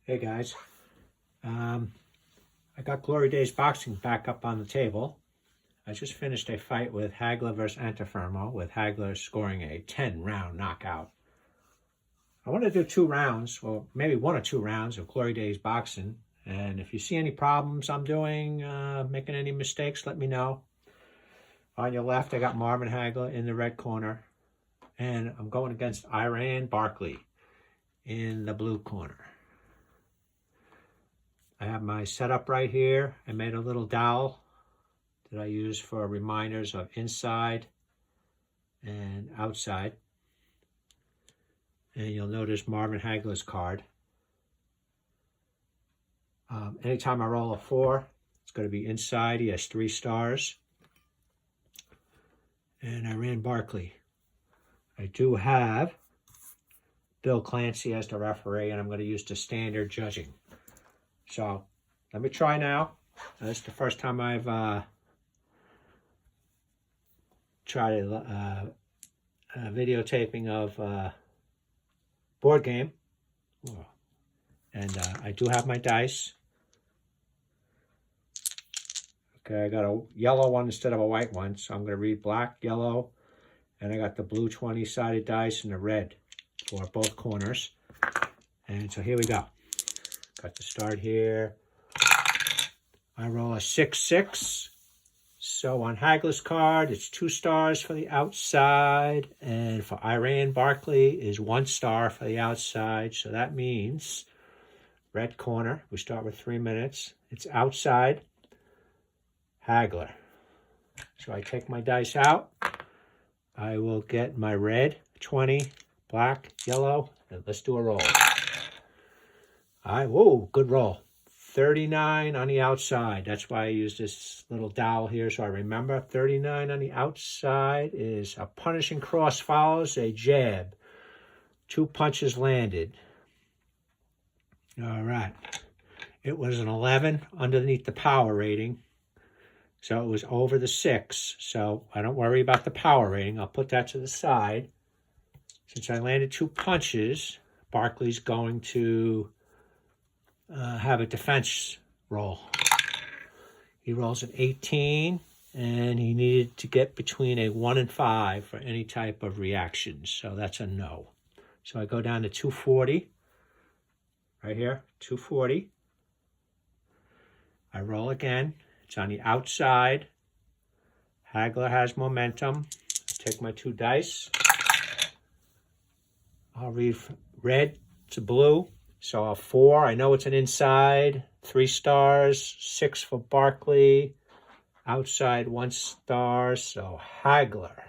Hey guys, I got Glory Days Boxing back up on the table. I just finished a fight with Hagler versus Antifermo, with Hagler scoring a 10-round knockout. I want to do 2 rounds, or maybe 1 or 2 rounds of Glory Days Boxing. And if you see any problems I'm doing, making any mistakes, let me know. On your left, I got Marvin Hagler in the red corner. And I'm going against Barkley in the blue corner. I have my setup right here. I made a little dowel that I use for reminders of inside and outside. And you'll notice Marvin Hagler's card. Anytime I roll a 4, it's going to be inside. He has 3 stars. And Barkley. I do have Bill Clancy as the referee, and I'm going to use the standard judging. So let me try now. This is the first time I've tried a videotaping of board game. And I do have my dice. Okay, I got a yellow one instead of a white one, so I'm going to read black, yellow, and I got the blue 20-sided dice and the red for both corners. And so here we go. Got the start here. I roll a 6-6. So on Hagler's card, it's 2 stars for the outside. And for Barkley is 1 star for the outside. So that means red corner. We start with 3 minutes. It's outside Hagler. So I take my dice out. I will get my red, 20, black, yellow, and let's do a roll. Whoa, good roll. 39 on the outside. That's why I use this little dowel here so I remember. 39 on the outside is a punishing cross follows a jab. 2 punches landed. All right. It was an 11 underneath the power rating. So it was over the 6. So I don't worry about the power rating. I'll put that to the side. Since I landed 2 punches, Barkley's going to have a defense roll. He rolls an 18, and he needed to get between a 1 and 5 for any type of reaction. So that's a no. So I go down to 240. Right here, 240. I roll again. It's on the outside. Hagler has momentum. Take my 2 dice. I'll read red to blue. So a 4, I know it's an inside, 3 stars, 6 for Barkley, outside 1 star, so Hagler.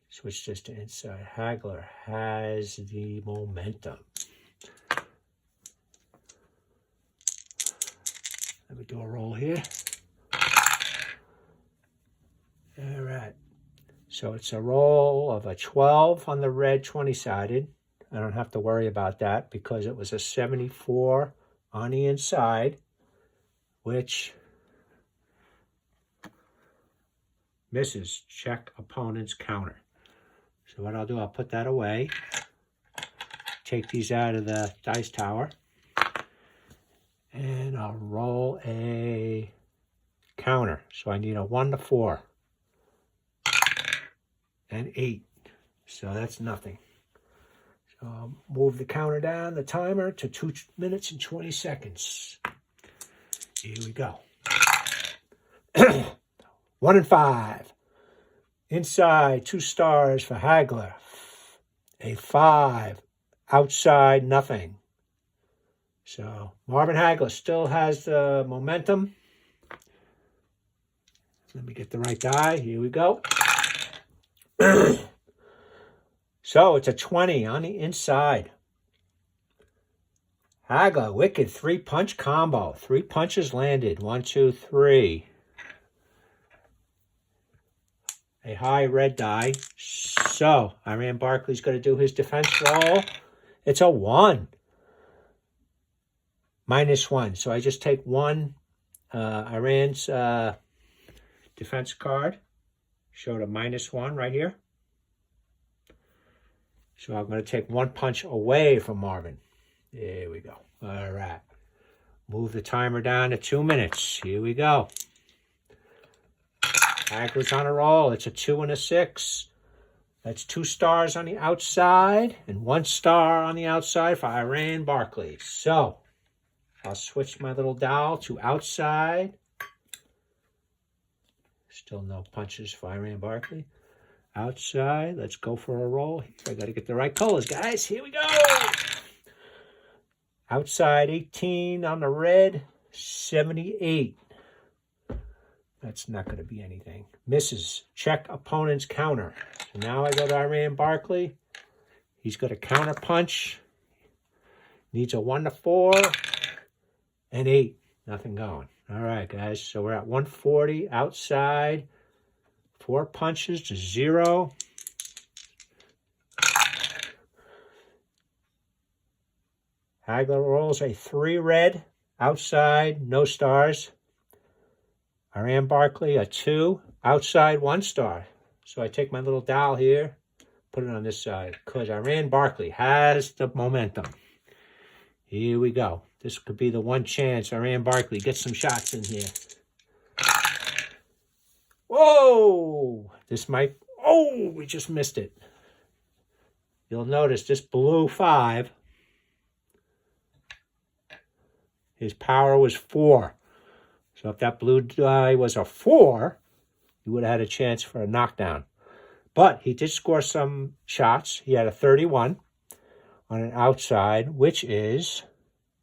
Switch this to inside. Hagler has the momentum. Let me do a roll here. All right. So it's a roll of a 12 on the red 20-sided. I don't have to worry about that because it was a 74 on the inside, which misses. Check opponent's counter. So what I'll do, I'll put that away. Take these out of the dice tower. And I'll roll a counter. So I need a 1 to 4. And 8. So that's nothing. Move the counter down, the timer, to 2 minutes and 20 seconds. Here we go. 1 and 5. Inside, 2 stars for Hagler. A 5. Outside, nothing. So Marvin Hagler still has the momentum. Let me get the right die. Here we go. So it's a 20 on the inside. Hagler, wicked 3-punch combo. 3 punches landed. 1, 2, 3. A high red die. So Barkley's going to do his defense roll. It's a 1. -1. So I just take 1 Iran's defense card. Showed a -1 right here. So I'm going to take 1 punch away from Marvin. There we go. All right. Move the timer down to 2 minutes. Here we go. Hagler's on a roll. It's a 2 and a 6. That's 2 stars on the outside and 1 star on the outside for Iran Barkley. So I'll switch my little dial to outside. Still no punches for Iran Barkley. Outside. Let's go for a roll. I got to get the right colors, guys. Here we go. Outside 18 on the red, 78. That's not going to be anything. Misses. Check opponent's counter. So now I go to Iran Barkley. He's got a counter punch. Needs a 1 to 4 and 8. Nothing going. All right, guys. So we're at 140 outside. 4 punches to 0. Hagler rolls a 3 red outside, no stars. Iran Barkley a 2 outside, 1 star. So I take my little dial here, put it on this side because Iran Barkley has the momentum. Here we go. This could be the one chance Iran Barkley gets some shots in here. Whoa! This might... Oh, we just missed it. You'll notice this blue 5. His power was 4. So if that blue die was a 4, he would have had a chance for a knockdown. But he did score some shots. He had a 31 on an outside, which is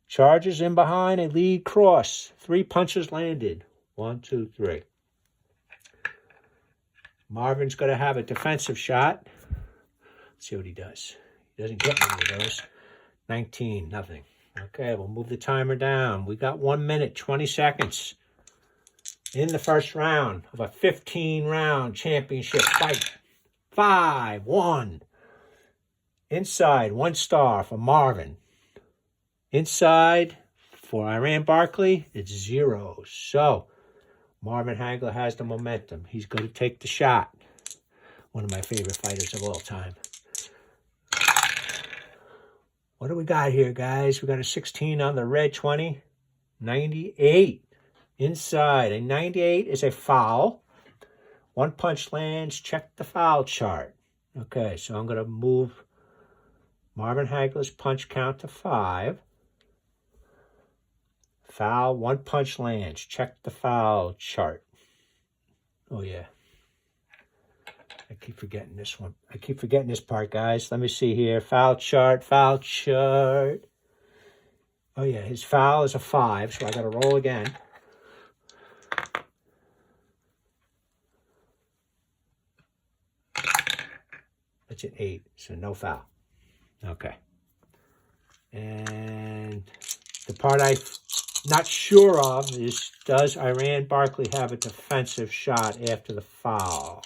charges in behind a lead cross. 3 punches landed. 1, 2, 3. Marvin's going to have a defensive shot. Let's see what he does. He doesn't get many of those. 19, nothing. Okay, we'll move the timer down. We got 1 minute, 20 seconds in the first round of a 15-round championship fight. 5-1. Inside, 1 star for Marvin. Inside for Iran Barkley, it's 0. So Marvin Hagler has the momentum. He's going to take the shot. One of my favorite fighters of all time. What do we got here, guys? We got a 16 on the red, 20. 98. Inside. A 98 is a foul. 1 punch lands. Check the foul chart. Okay, so I'm going to move Marvin Hagler's punch count to 5. Foul, 1 punch lands. Check the foul chart. Oh, yeah. I keep forgetting this one. I keep forgetting this part, guys. Let me see here. Foul chart, foul chart. Oh, yeah, his foul is a 5, so I got to roll again. It's an 8, so no foul. Okay. And the part I'm not sure of is, does Iran Barkley have a defensive shot after the foul?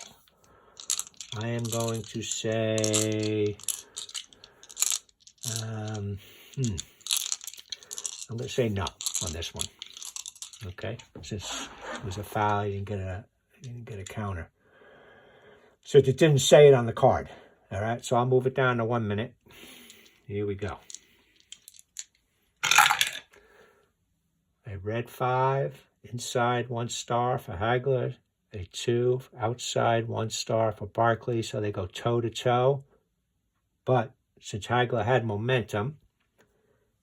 I am going to say, I'm going to say no on this one. Okay, since it was a foul, he didn't get a counter. So it didn't say it on the card. All right, so I'll move it down to 1 minute. Here we go. A red 5, inside 1 star for Hagler. A 2, outside 1 star for Barkley. So they go toe-to-toe. But since Hagler had momentum,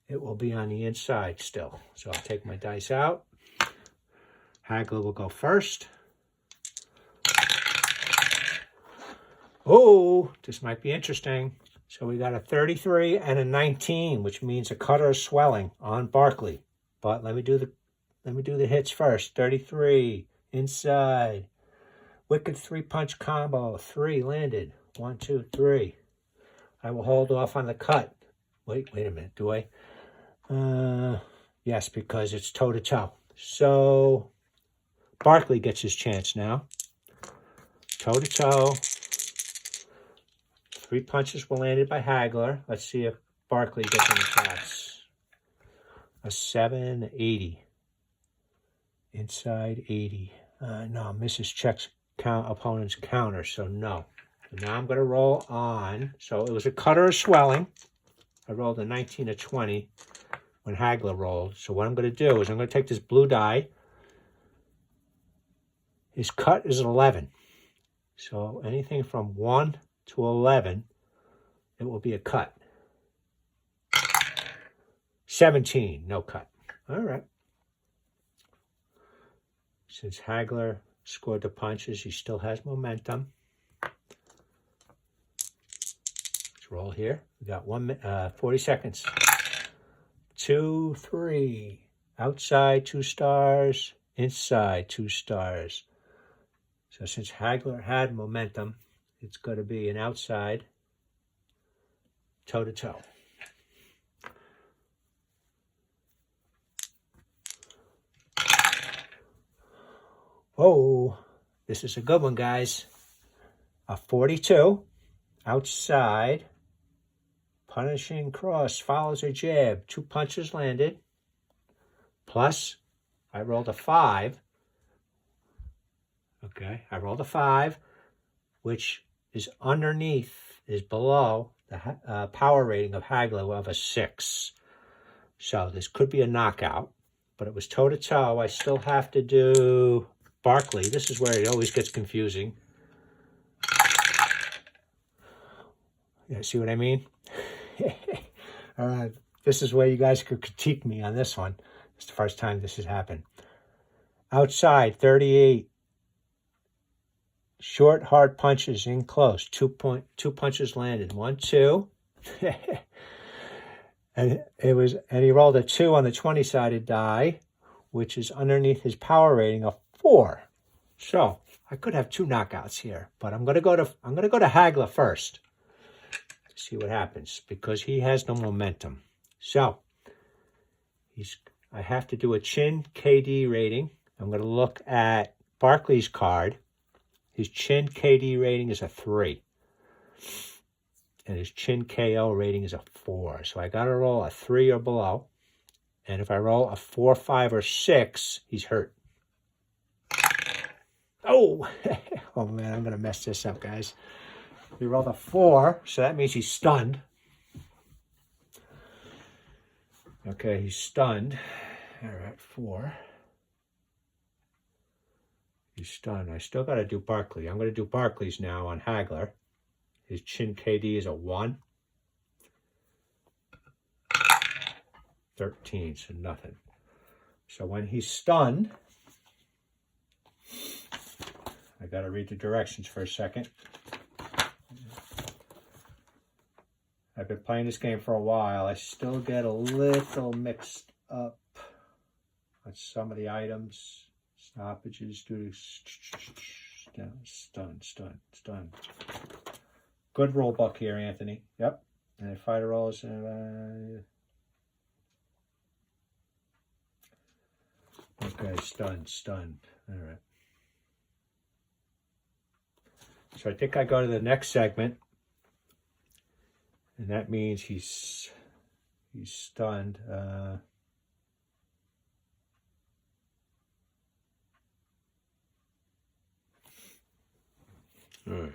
it will be on the inside still. So I'll take my dice out. Hagler will go first. Oh, this might be interesting. So we got a 33 and a 19, which means a cutter swelling on Barkley. But let me do the hits first. 33 inside. Wicked 3-punch combo. 3 landed. 1, 2, 3. I will hold off on the cut. Wait a minute. Do I? Yes, because it's toe-to-toe. So Barkley gets his chance now. Toe-to-toe. 3 punches were landed by Hagler. Let's see if Barkley gets any shots. A 780. Inside 80. No, misses checks opponent's counter, so no. So now I'm going to roll on. So it was a cutter or swelling. I rolled a 19 or 20 when Hagler rolled. So what I'm going to do is I'm going to take this blue die. His cut is an 11. So anything from 1 to 11, it will be a cut. 17, no cut. All right. Since Hagler scored the punches, he still has momentum. Let's roll here. We got 40 seconds. 2, 3. Outside, 2 stars. Inside, 2 stars. So since Hagler had momentum, it's going to be an outside, toe-to-toe. Whoa, this is a good one, guys. A 42, outside, punishing cross, follows a jab. 2 punches landed. Plus, I rolled a 5. Okay, I rolled a 5, which is below the power rating of Hagler of a 6. So this could be a knockout, but it was toe-to-toe. I still have to do Barkley. This is where it always gets confusing. Yeah, see what I mean? All right, this is where you guys could critique me on this one. It's the first time this has happened. Outside, 38. Short, hard punches in close. 2 punches landed. 1, 2. and he rolled a 2 on the 20-sided die, which is underneath his power rating of 4. So I could have 2 knockouts here, but I'm gonna go to Hagler first. See what happens, because he has no momentum. So I have to do a chin KD rating. I'm going to look at Barkley's card. His chin KD rating is a 3. And his chin KO rating is a 4. So I got to roll a 3 or below. And if I roll a 4, 5, or 6, he's hurt. Oh! Oh, man, I'm going to mess this up, guys. He rolled a 4, so that means he's stunned. Okay, he's stunned. All right, 4. He's stunned. I still got to do Barkley. I'm going to do Barkley's now on Hagler. His chin KD is a 1. 13, so nothing. So when he's stunned, I got to read the directions for a second. I've been playing this game for a while. I still get a little mixed up on some of the items. Stoppages due to stun. Good roll buck here, Anthony. Yep. And fighter rolls. Okay, stun. All right. So I think I go to the next segment. And that means he's stunned. All right.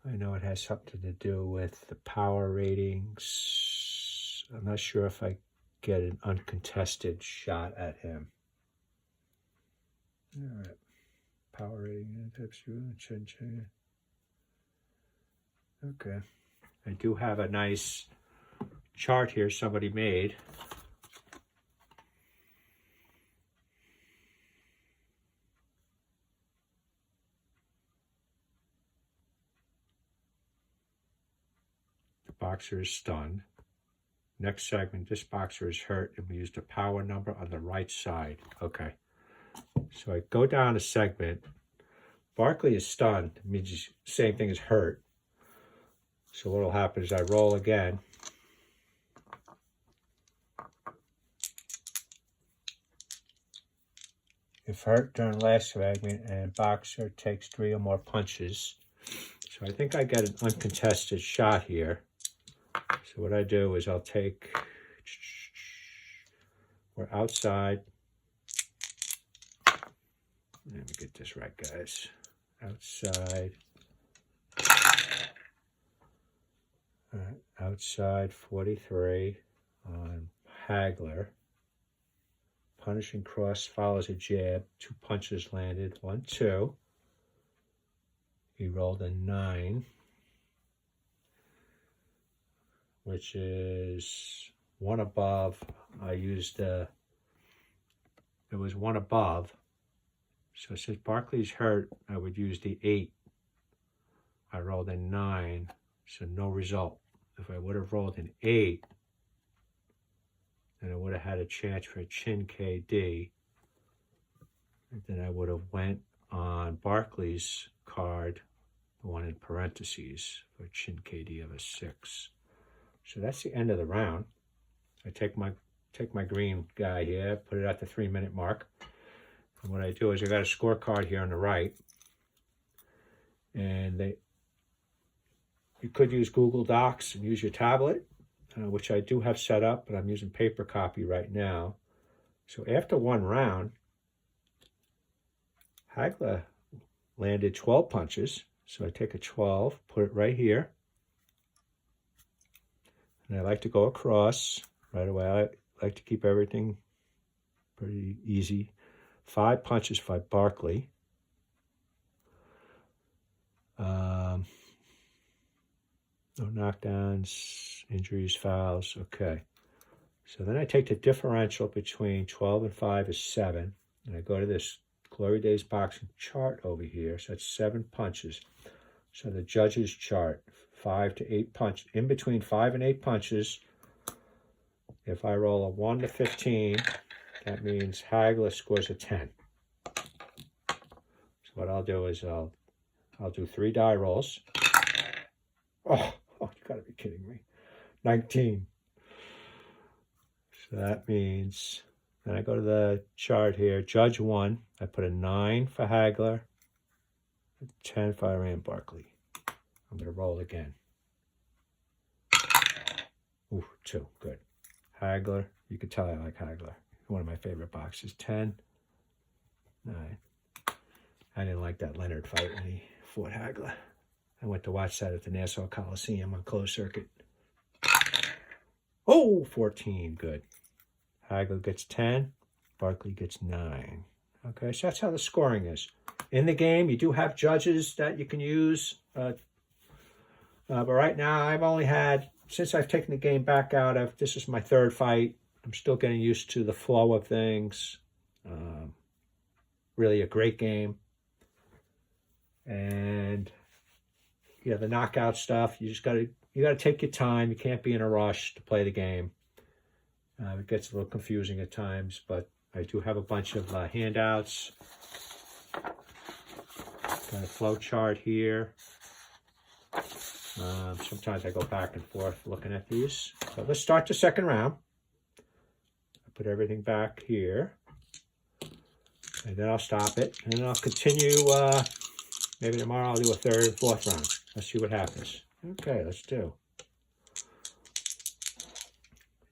I know it has something to do with the power ratings. I'm not sure if I get an uncontested shot at him. All right. Power rating. Okay. I do have a nice chart here somebody made. The boxer is stunned. Next segment, this boxer is hurt, and we use the power number on the right side. Okay. So I go down a segment. Barkley is stunned. It means same thing as hurt. So what will happen is I roll again. If hurt during last segment, and boxer takes 3 or more punches. So I think I get an uncontested shot here. So what I do is I'll take, we're outside. Let me get this right, guys. Outside. All right. outside 43 on Hagler. Punishing cross follows a jab. 2 punches landed. 1, 2. He rolled a 9, which is 1 above. I used it was 1 above. So since Barkley's hurt, I would use the 8. I rolled a 9, so no result. If I would have rolled an 8, then I would have had a chance for a chin KD. And then I would have went on Barkley's card, the one in parentheses, for chin KD of a 6. So that's the end of the round. I take my green guy here, put it at the 3-minute mark. And what I do is I got a scorecard here on the right. And you could use Google Docs and use your tablet, which I do have set up, but I'm using paper copy right now. So after 1 round, Hagler landed 12 punches. So I take a 12, put it right here. And I like to go across right away. I like to keep everything pretty easy. 5 punches by Barkley. No knockdowns, injuries, fouls. Okay. So then I take the differential between 12 and 5 is 7. And I go to this Glory Days boxing chart over here. So that's 7 punches. So the judge's chart, 5 to 8 punches. In between 5 and 8 punches, if I roll a 1 to 15, that means Hagler scores a 10. So what I'll do is I'll do 3 die rolls. Oh, you gotta be kidding me. 19. So that means, then I go to the chart here, judge 1. I put a 9 for Hagler, a 10 for Iran Barkley. I'm gonna roll again. Ooh, 2, good. Hagler, you can tell I like Hagler. One of my favorite boxes. 10, 9. I didn't like that Leonard fight when he fought Hagler. I went to watch that at the Nassau Coliseum on closed circuit. Oh, 14, good. Hagler gets 10, Barkley gets 9. Okay, so that's how the scoring is. In the game, you do have judges that you can use. But right now, I've only had, since I've taken the game back out of, this is my 3rd fight. I'm still getting used to the flow of things. Really a great game. And yeah, the knockout stuff, you gotta take your time. You can't be in a rush to play the game. It gets a little confusing at times, but I do have a bunch of handouts. Got a flow chart here. Sometimes I go back and forth looking at these. So let's start the 2nd round. I put everything back here. And then I'll stop it. And then I'll continue. Maybe tomorrow I'll do a 3rd and 4th round. Let's see what happens. Okay, let's do.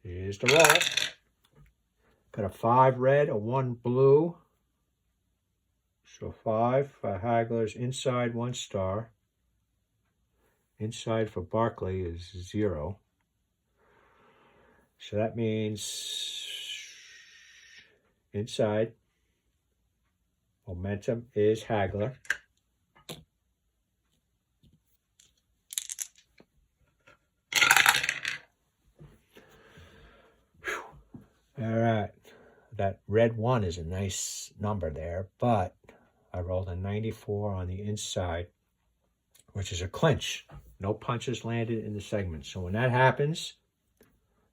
Here's the roll. Got a 5 red, a 1 blue. So 5 for Hagler's inside, 1 star. Inside for Barkley is 0. So that means inside momentum is Hagler. All right, that red 1 is a nice number there, but I rolled a 94 on the inside, which is a clinch. No punches landed in the segment. So when that happens,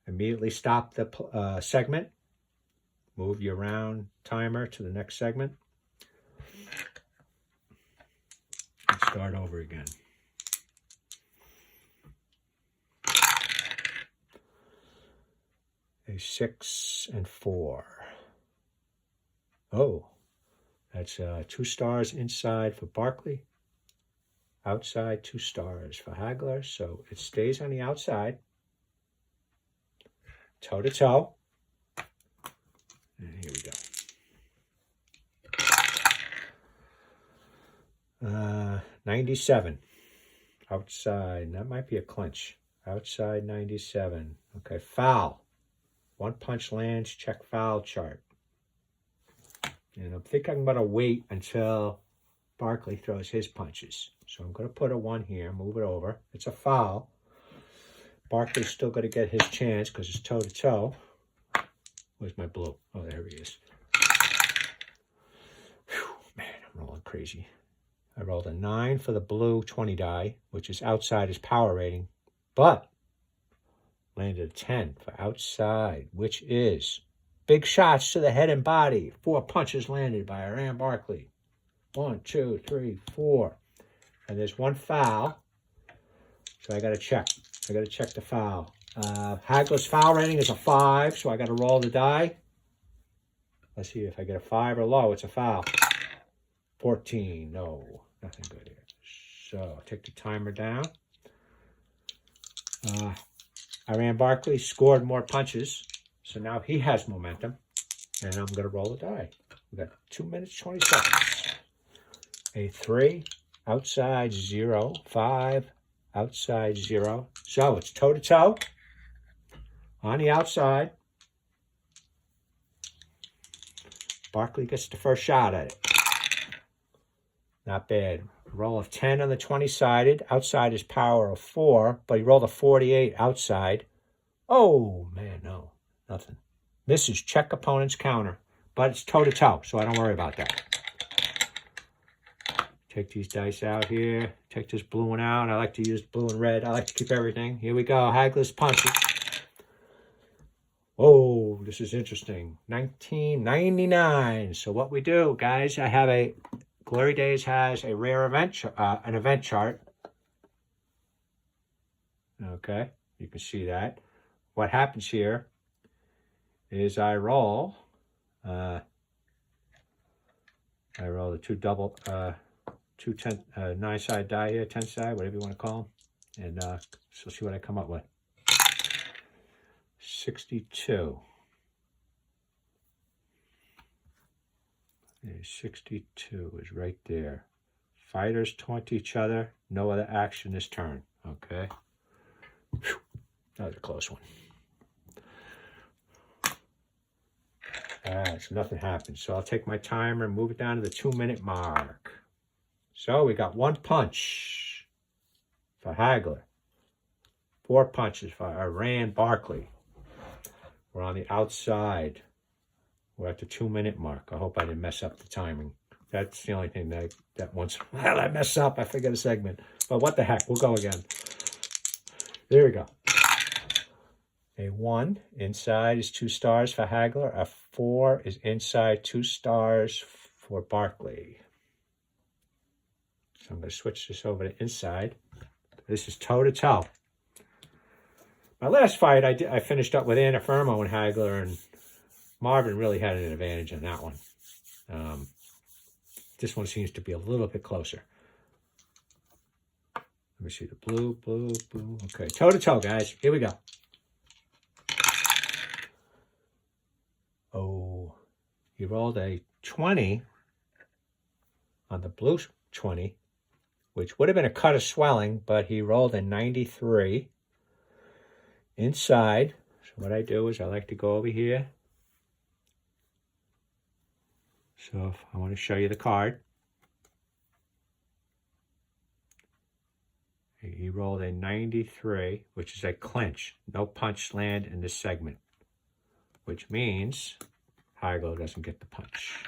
immediately stop the segment, move your round timer to the next segment, and start over again. A 6 and 4. Oh, that's 2 stars inside for Barkley. Outside, 2 stars for Hagler. So it stays on the outside. Toe to toe. And here we go. 97. Outside. That might be a clinch. Outside 97. Okay, foul. One punch lands, check foul chart. And I think I'm going to wait until Barkley throws his punches. So I'm going to put a 1 here, move it over. It's a foul. Barkley's still going to get his chance because it's toe-to-toe. Where's my blue? Oh, there he is. Whew, man, I'm rolling crazy. I rolled a 9 for the blue 20 die, which is outside his power rating, but landed a 10 for outside, which is big shots to the head and body. 4 punches landed by Iran Barkley. 1, 2, 3, 4. And there's 1 foul. So I got to check. I got to check the foul. Hagler's foul rating is a 5, so I got to roll the die. Let's see if I get a 5 or low. It's a foul. 14. No, nothing good here. So I'll take the timer down. Iran Barkley scored more punches, so now he has momentum. And I'm going to roll the die. We got 2 minutes, 20 seconds. A 3, outside 0, 5, outside 0. So it's toe-to-toe on the outside. Barkley gets the first shot at it. Not bad. Roll of 10 on the 20-sided. Outside is power of 4, but he rolled a 48 outside. Oh, man, no. Nothing. Misses. Check opponent's counter. But it's toe-to-toe, so I don't worry about that. Take these dice out here. Take this blue one out. I like to use blue and red. I like to keep everything. Here we go. Hagler's punches. Oh, this is interesting. 1999. So what we do, guys, I have a... Glory Days has a rare event, an event chart. Okay, you can see that. What happens here is I roll the 9-side die here, 10-side, whatever you want to call them. And so see what I come up with. 62. 62 is right there. Fighters taunt each other. No other action this turn. Okay. Whew. That was a close one. All right, so nothing happened. So I'll take my timer and move it down to the 2-minute mark. So we got 1 punch for Hagler. 4 punches for Iran Barkley. We're on the outside. We're at the 2-minute mark. I hope I didn't mess up the timing. That's the only thing that once in a while I mess up. I forget a segment. But what the heck? We'll go again. There we go. A 1 inside is 2 stars for Hagler. A 4 is inside 2 stars for Barkley. So I'm going to switch this over to inside. This is toe-to-toe. My last fight, I finished up with Anna Fermo and Hagler, and Marvin really had an advantage on that one. This one seems to be a little bit closer. Let me see the blue. Okay, toe-to-toe, guys. Here we go. Oh, he rolled a 20 on the blue 20, which would have been a cut of swelling, but he rolled a 93 inside. So what I do is I like to go over here. So if I want to show you the card. He rolled a 93, which is a clinch. No punch land in this segment, which means Hagler doesn't get the punch.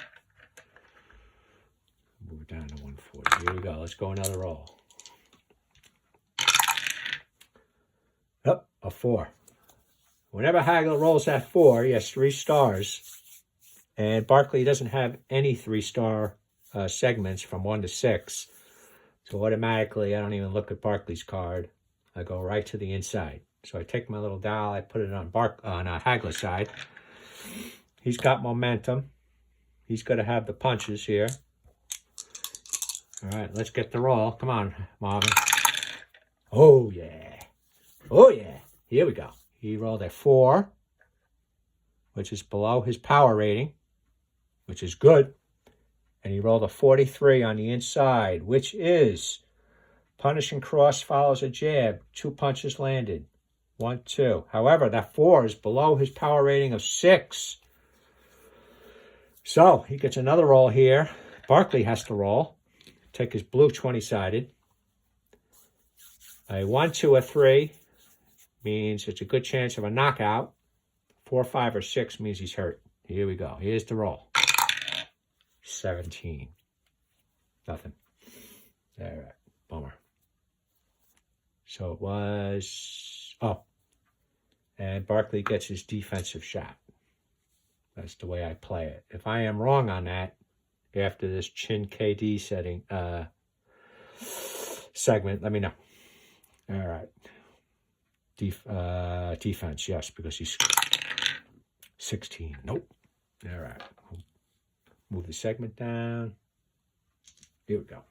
Move it down to 140. Here we go. Let's go another roll. Up, a 4. Whenever Hagler rolls that 4, he has 3 stars. And Barkley doesn't have any 3-star segments from 1 to 6. So automatically, I don't even look at Barkley's card. I go right to the inside. So I take my little dial, I put it on Hagler's side. He's got momentum. He's going to have the punches here. All right, let's get the roll. Come on, Marvin. Oh, yeah. Oh, yeah. Here we go. He rolled a 4, which is below his power rating, which is good. And he rolled a 43 on the inside, which is Punishing cross follows a jab. 2 punches landed. 1, 2. However, that 4 is below his power rating of 6. So he gets another roll here. Barkley has to roll. Take his blue 20-sided. A 1, 2, or 3 means it's a good chance of a knockout. 4, 5, or 6 means he's hurt. Here we go. Here's the roll. 17. Nothing. All right. Bummer. So it was... Oh. And Barkley gets his defensive shot. That's the way I play it. If I am wrong on that, after this chin KD segment, let me know. All right. Defense, yes, because he's 16. Nope. All right. Move the segment down. Here we go.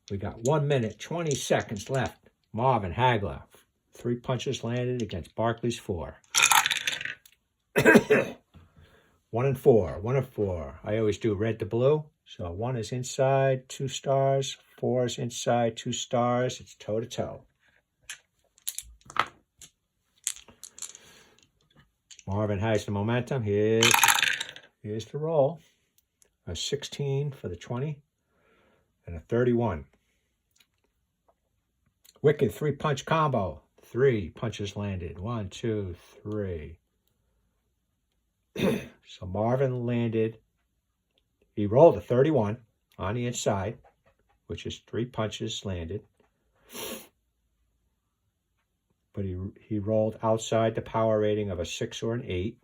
We got 1 minute, 20 seconds left. Marvin Hagler. 3 punches landed against Barkley's 4. 1 and 4. 1 and 4. I always do red to blue. So 1 is inside, 2 stars. 4 is inside, 2 stars. It's toe to toe. Marvin has the momentum. Here's the roll. A 16 for the 20 and a 31. Wicked 3-punch combo. 3 punches landed. 1, 2, 3. So Marvin landed. He rolled a 31 on the inside, which is 3 punches landed. But he rolled outside the power rating of a 6 or an 8.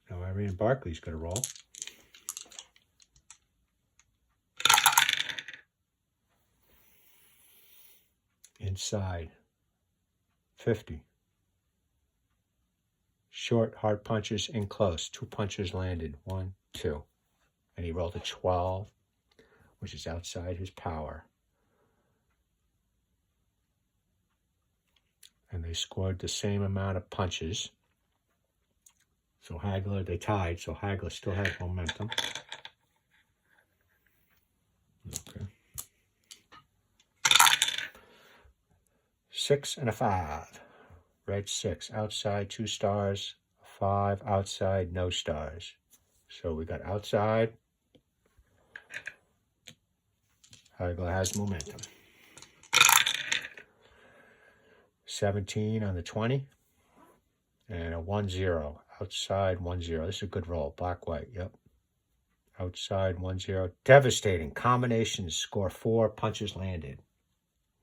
Now Ryan Barkley's going to roll. Inside. 50. Short, hard punches in close. 2 punches landed. 1, 2. And he rolled a 12, which is outside his power. And they scored the same amount of punches. So Hagler, they tied, so Hagler still has momentum. Okay. 6 and a 5. Red 6, outside 2 stars. 5, outside, no stars. So we got outside. Hagler has momentum. 17 on the 20. And a 1-0. Outside 1-0. This is a good roll. Black, white. Yep. Outside 1-0. Devastating. Combinations score 4. Punches landed.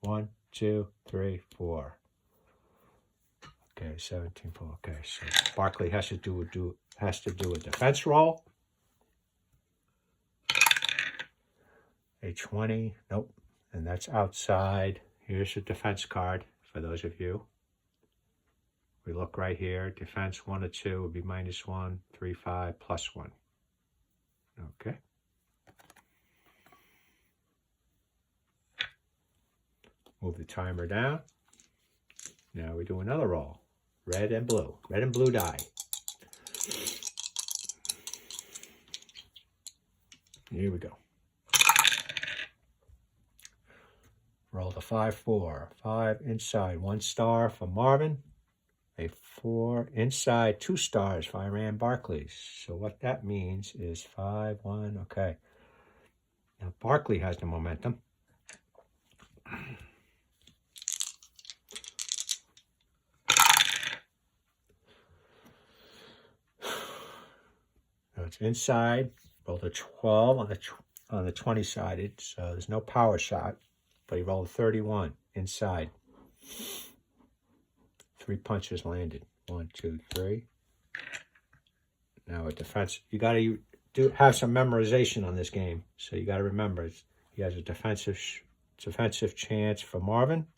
1, 2, 3, 4. Okay, 17, 4. Okay, so Barkley has to do a defense roll. A 20. Nope. And that's outside. Here's the defense card for those of you. We look right here. Defense 1 or 2 would be -1, 3, 5, +1. Okay. Move the timer down. Now we do another roll. Red and blue. Red and blue die. Here we go. Roll the 5-4. 5 inside. 1 star for Marvin. A 4 inside. 2 stars for Iran Barkley. So what that means is 5, 1. Okay. Now Barkley has the momentum. Now it's inside. Rolled a 12 on the 20-sided. So there's no power shot. But he rolled 31 inside. 3 punches landed. 1, 2, 3. Now a defense. You got to have some memorization on this game. So you got to remember he has a defensive chance for Marvin.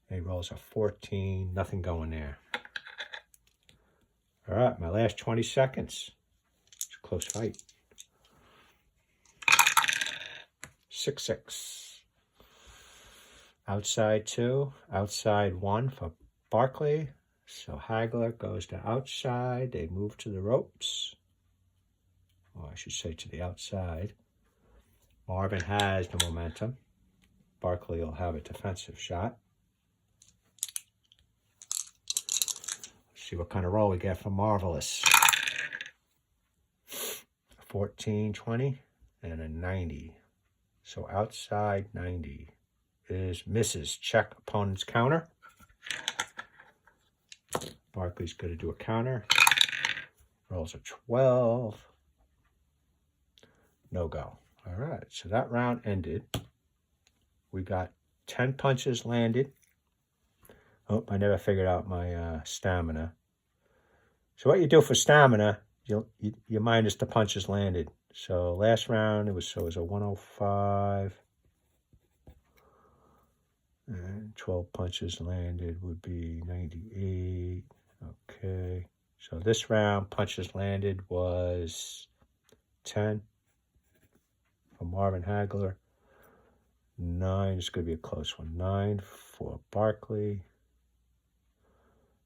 And he rolls a 14. Nothing going there. All right, my last 20 seconds. It's a close fight. 6-6. Outside 2, outside 1 for Barkley. So Hagler goes to outside. They move to the ropes. or I should say to the outside. Marvin has the momentum. Barkley will have a defensive shot. Let's see what kind of roll we get from Marvelous. 14, 20, and a 90. So outside 90 is misses. Check opponent's counter. Barkley's going to do a counter. Rolls a 12. No go. All right, so that round ended. We got 10 punches landed. Oh, I never figured out my stamina. So what you do for stamina, you minus the punches landed. So last round it was a 105. And 12 punches landed would be 98. Okay. So this round, punches landed was 10 for Marvin Hagler. 9 is going to be a close one. 9 for Barkley.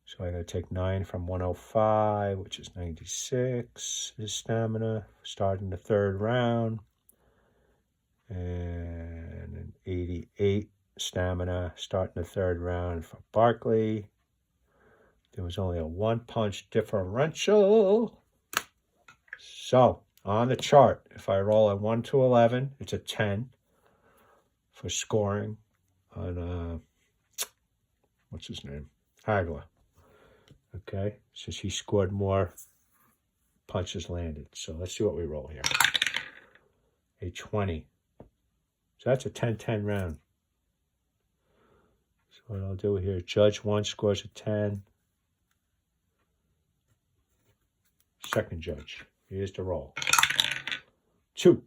So I got to take 9 from 105, which is 96. His stamina starting the third round. And an 88 stamina starting the third round for Barkley. There was only a 1-punch differential. So on the chart, if I roll a 1 to 11, it's a 10 for scoring on what's his name? Hagler. Okay, since he scored more punches landed. So let's see what we roll here. A 20. So that's a 10-10 round. So what I'll do here, Judge 1 scores a 10. Second judge. Here's the roll. 2.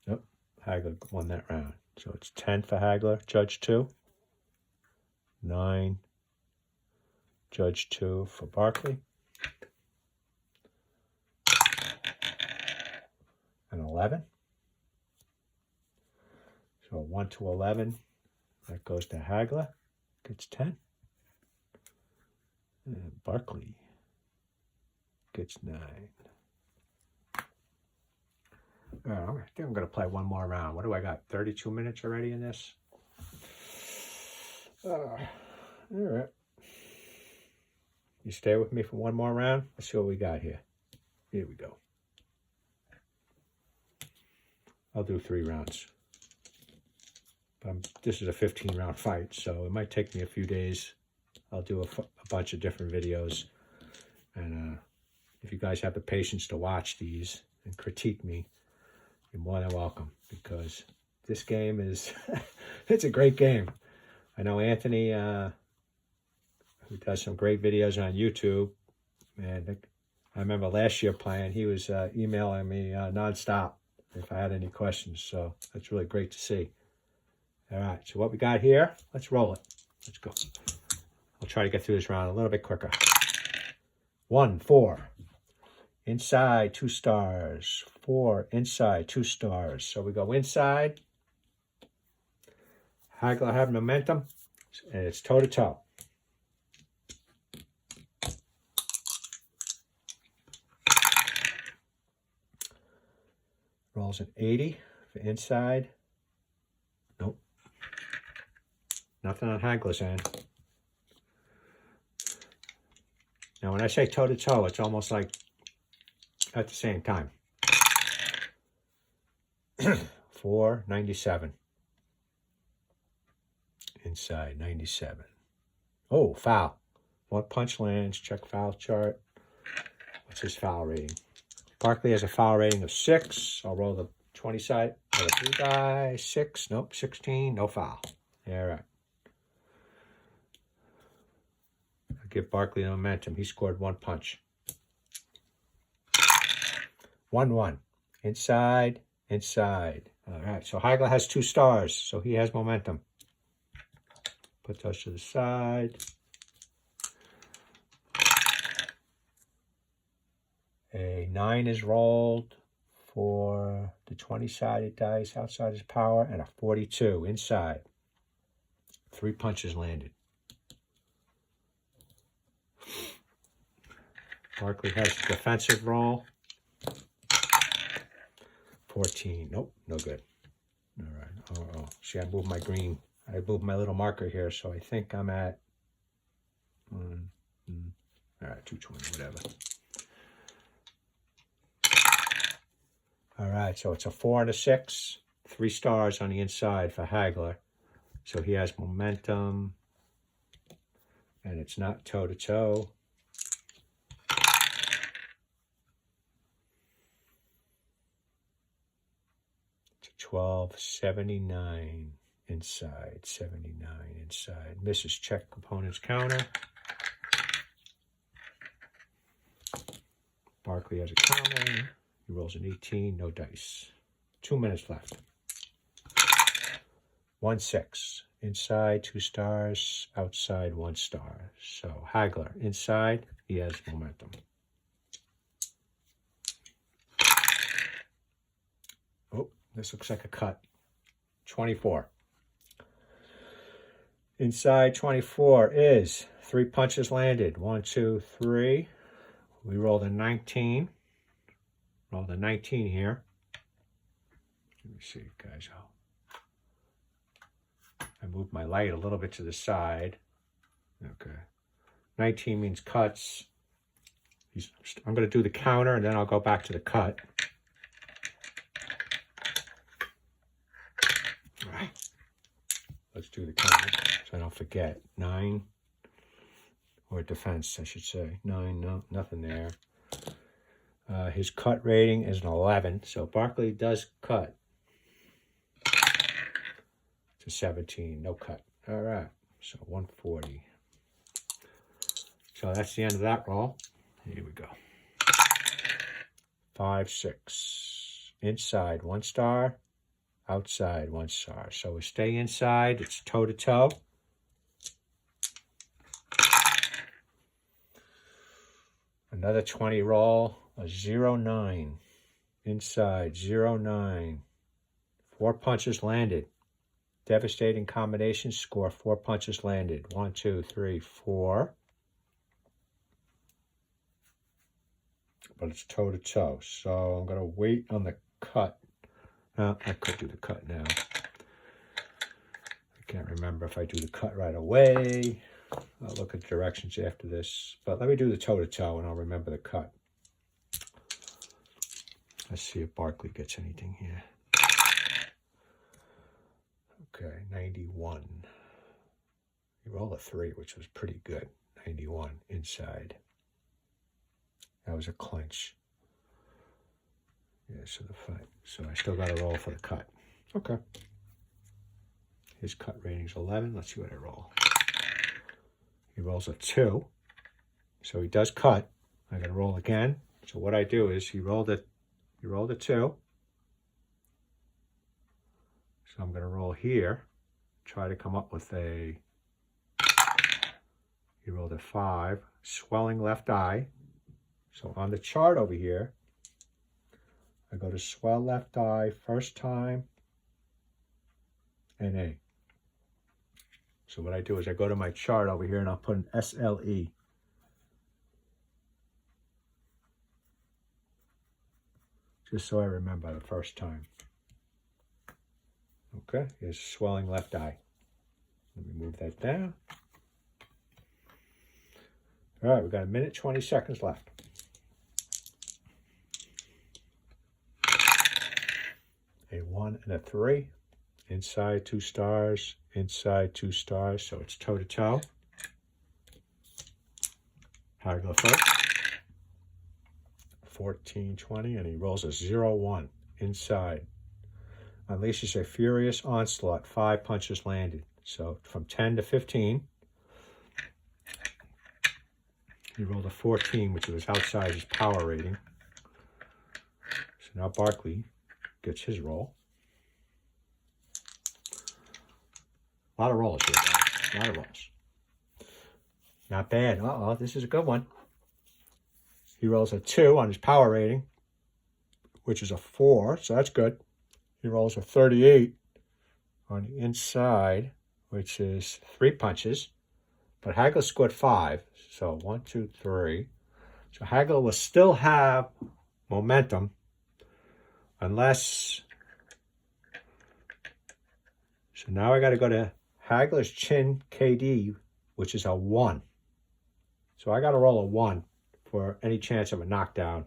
Nope, Hagler won that round. So it's 10 for Hagler, Judge 2. 9, Judge 2 for Barkley. And 11. So 1 to 11, that goes to Hagler, gets 10. And Barkley gets 9. I think I'm going to play one more round. What do I got? 32 minutes already in this? All right. You stay with me for one more round? Let's see what we got here. Here we go. I'll do 3 rounds. This is a 15-round fight, so it might take me a few days. I'll do a bunch of different videos. And if you guys have the patience to watch these and critique me, you're more than welcome, because this game is, it's a great game. I know Anthony, who does some great videos on YouTube, man, I remember last year playing, he was emailing me nonstop if I had any questions, so that's really great to see. All right, so what we got here, let's roll it. Let's go. I'll try to get through this round a little bit quicker. 1, 4. Inside, 2 stars. 4, inside, 2 stars. So we go inside. Hagler have momentum, and it's toe-to-toe. Rolls an 80 for inside. Nope. Nothing on Hagler's end. Now, when I say toe-to-toe, it's almost like at the same time. 4, 97. Inside, 97. Oh, foul. 1 punch lands. Check foul chart. What's his foul rating? Barkley has a foul rating of 6. I'll roll the 20 side. Got a 3 die. 6. Nope, 16. No foul. All right. I'll give Barkley the momentum. He scored 1 punch. 1-1. Inside, inside. All right, so Hagler has 2 stars, so he has momentum. Put those to the side. A 9 is rolled for the 20-sided dice outside his power, and a 42 inside. 3 punches landed. Barkley has a defensive roll. 14. Nope, no good. All right. Oh. See, I moved my green. I moved my little marker here, so I think I'm at... all right, 220, whatever. All right, so it's a 4 and a 6. 3 stars on the inside for Hagler. So he has momentum. And it's not toe-to-toe. 12, 79 inside, 79 inside. Misses check opponent's counter. Barkley has a counter. He rolls an 18, no dice. 2 minutes left. 1-6. Inside, 2 stars. Outside, 1 star. So Hagler, inside, he has momentum. Oh, this looks like a cut. 24. Inside 24 is 3 punches landed. 1, 2, 3. We rolled a 19. Rolled a 19 here. Let me see, guys. I moved my light a little bit to the side. Okay. 19 means cuts. I'm going to do the counter, and then I'll go back to the cut. All right. Let's do the counter so I don't forget. 9. Or defense, I should say. 9, no, nothing there. His cut rating is an 11, so Barkley does cut to 17, no cut. All right, so 140. So that's the end of that roll. Here we go. 5, 6. Inside, 1 star. Outside, 1 star. So we stay inside. It's toe-to-toe. Another 20 roll. A 0-9. Inside, 0-9. 4 punches landed. Devastating combination score. 4 punches landed. 1, 2, 3, 4. But it's toe-to-toe. So I'm going to wait on the cut. I could do the cut now. I can't remember if I do the cut right away. I'll look at directions after this. But let me do the toe-to-toe and I'll remember the cut. Let's see if Barkley gets anything here. Okay, 91. He rolled a 3, which was pretty good. 91 inside. That was a clinch. Yeah, so the fight. So I still got to roll for the cut. Okay. His cut rating's 11. Let's see what I roll. He rolls a 2. So he does cut. I got to roll again. So what I do is he rolled a 2. So I'm going to roll here. Try to come up with a... He rolled a 5. Swelling left eye. So on the chart over here, I go to swell left eye first time, NA. So what I do is I go to my chart over here and I'll put an SLE. Just so I remember the first time. Okay, here's swelling left eye. Let me move that down. All right, we've got 1 minute, 20 seconds left. A 1 and a 3. Inside 2 stars. Inside 2 stars. So it's toe-to-toe. Hagler first. 14, 20. And he rolls a 0-1. Inside. Unleashes a furious onslaught. 5 punches landed. So from 10 to 15. He rolled a 14, which was outside his power rating. So now Barkley gets his roll. A lot of rolls here, guys. A lot of rolls. Not bad. Uh-oh, this is a good one. He rolls a 2 on his power rating, which is a 4, so that's good. He rolls a 38 on the inside, which is 3 punches. But Hagler scored 5, so 1, 2, 3. So Hagler will still have momentum unless... So now I got to go to Hagler's chin KD, which is a 1. So I got to roll a 1 for any chance of a knockdown.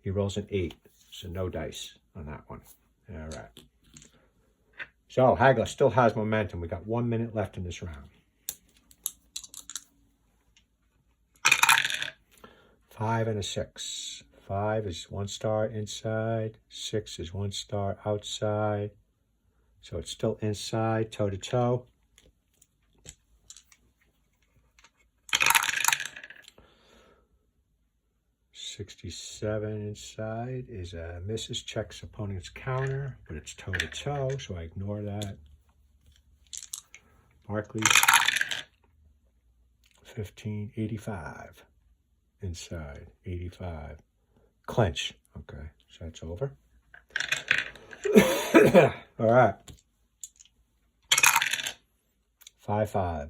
He rolls an 8, so no dice on that one. All right. So Hagler still has momentum. We got 1 minute left in this round. 5 and a 6. 5 is 1 star inside. 6 is 1 star outside. So it's still inside, toe to toe. $67 inside is a misses, checks opponent's counter, but it's toe to toe, so I ignore that. Barkley, 15.85 inside, 85. Clinch. Okay, so that's over. All right. 5-5.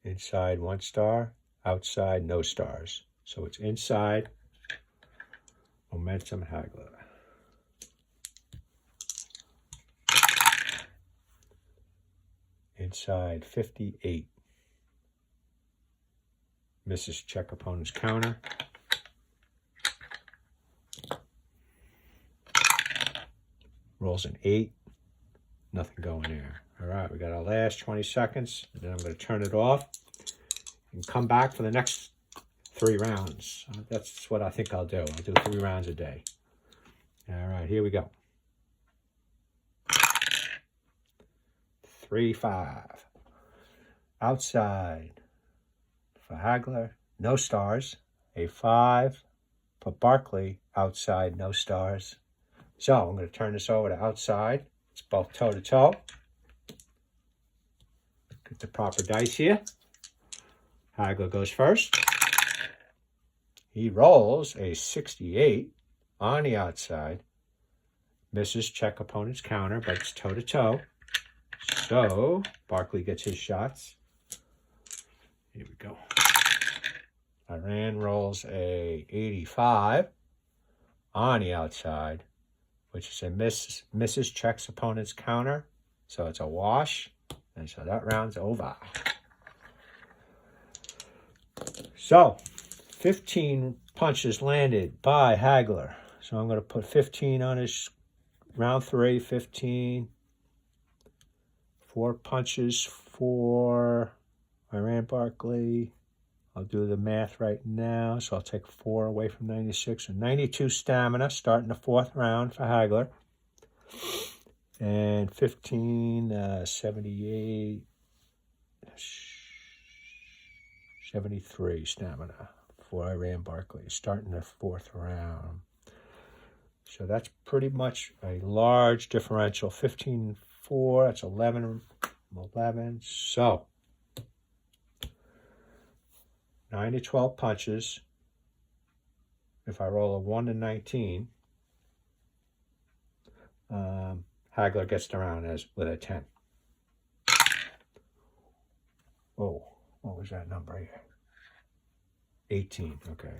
Inside 1 star, outside no stars. So it's inside. Momentum Hagler. Inside 58. Misses, check opponent's counter. Rolls an 8. Nothing going there. All right, we got our last 20 seconds. And then I'm going to turn it off and come back for the next 3 rounds. That's what I think I'll do. I'll do 3 rounds a day. All right, here we go. 3-5. Outside for Hagler, no stars. A 5 for Barkley, outside, no stars. So I'm going to turn this over to outside. It's both toe to toe. Get the proper dice here. Hagler goes first. He rolls a 68 on the outside. Misses, check opponent's counter, but it's toe to toe. So Barkley gets his shots. Here we go. Iran rolls a 85 on the outside, which is a misses, checks opponent's counter. So it's a wash. And so that round's over. So 15 punches landed by Hagler. So I'm going to put 15 on his round 3, 15. 4 punches for Iran Barkley. I'll do the math right now. So I'll take 4 away from 96. So 92 stamina starting the 4th round for Hagler. And 15, 78, 73 stamina for Iran Barkley starting the 4th round. So that's pretty much a large differential. 15-4, that's 11. So 9 to 12 punches. If I roll a 1 to 19, Hagler gets the round with a 10. Oh, what was that number here? 18, okay.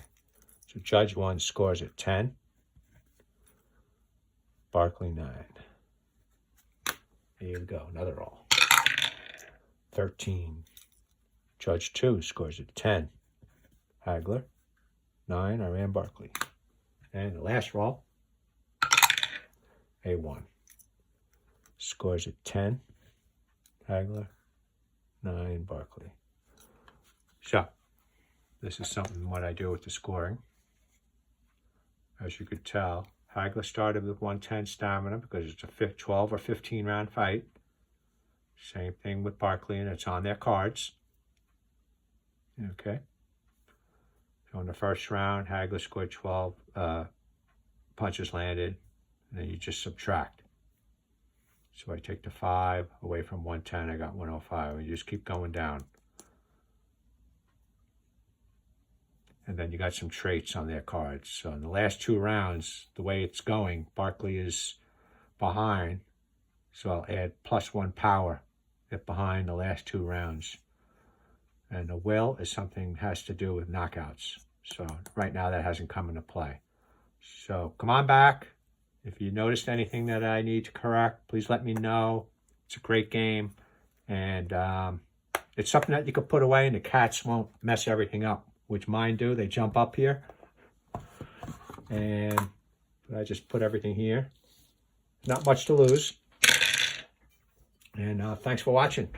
So Judge 1 scores at 10. Barkley 9. Here we go, another roll. 13. Judge 2 scores at 10. Hagler 9, Iran Barkley. And the last roll, A1. Scores at 10. Hagler 9, Barkley. So, this is what I do with the scoring. As you could tell, Hagler started with 110 stamina because it's a 12 or 15 round fight. Same thing with Barkley, and it's on their cards. Okay. So in the first round, Hagler scored 12 punches landed, and then you just subtract. So I take the 5 away from 110, I got 105, and you just keep going down. And then you got some traits on their cards. So in the last 2 rounds, the way it's going, Barkley is behind. So I'll add +1 power if behind the last 2 rounds. And the will is something that has to do with knockouts. So right now that hasn't come into play. So come on back. If you noticed anything that I need to correct, please let me know. It's a great game. And it's something that you could put away and the cats won't mess everything up, which mine do. They jump up here. And I just put everything here. Not much to lose. And thanks for watching.